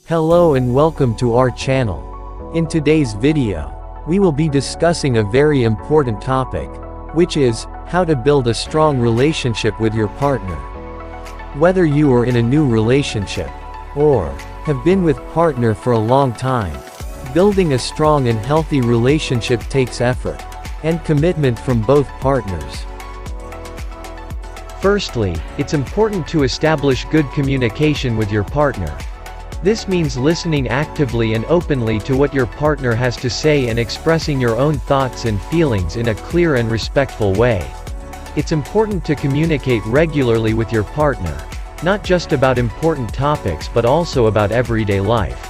Hello and welcome to our channel. In today's video, we will be discussing a very important topic, which is how to build a strong relationship with your partner. Whether you are in a new relationship or have been with partner for a long time, building a strong and healthy relationship takes effort and commitment from both partners. Firstly, it's important to establish good communication with your partner. This means listening actively and openly to what your partner has to say and expressing your own thoughts and feelings in a clear and respectful way. It's important to communicate regularly with your partner, not just about important topics but also about everyday life.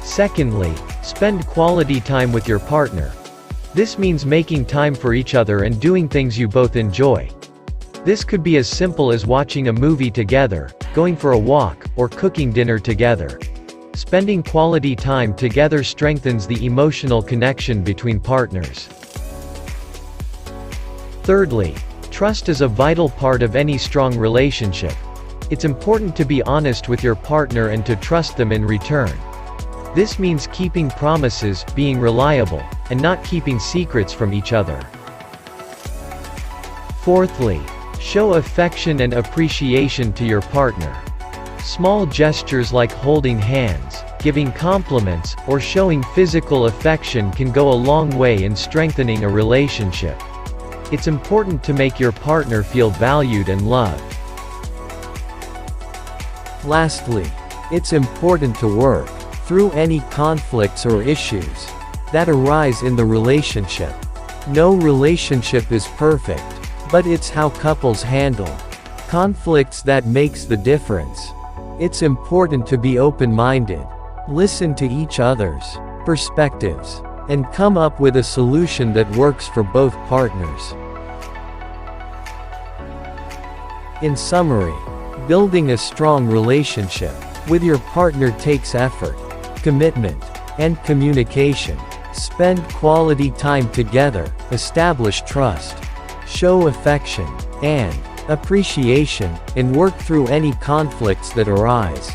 Secondly, spend quality time with your partner. This means making time for each other and doing things you both enjoy. This could be as simple as watching a movie together, going for a walk, or cooking dinner together. Spending quality time together strengthens the emotional connection between partners. Thirdly, trust is a vital part of any strong relationship. It's important to be honest with your partner and to trust them in return. This means keeping promises, being reliable, and not keeping secrets from each other. Fourthly, show affection and appreciation to your partner. Small gestures like holding hands, giving compliments, or showing physical affection can go a long way in strengthening a relationship. It's important to make your partner feel valued and loved. Lastly, it's important to work through any conflicts or issues that arise in the relationship. No relationship is perfect, but it's how couples handle conflicts that makes the difference. It's important to be open-minded, listen to each other's perspectives, and come up with a solution that works for both partners. In summary, building a strong relationship with your partner takes effort, commitment, and communication. Spend quality time together, establish trust, show affection and appreciation, and work through any conflicts that arise.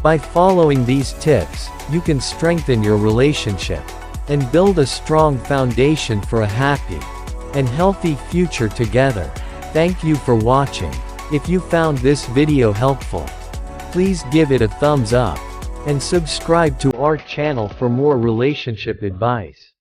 By following these tips, you can strengthen your relationship and build a strong foundation for a happy and healthy future together. Thank you for watching. If you found this video helpful, please give it a thumbs up and subscribe to our channel for more relationship advice.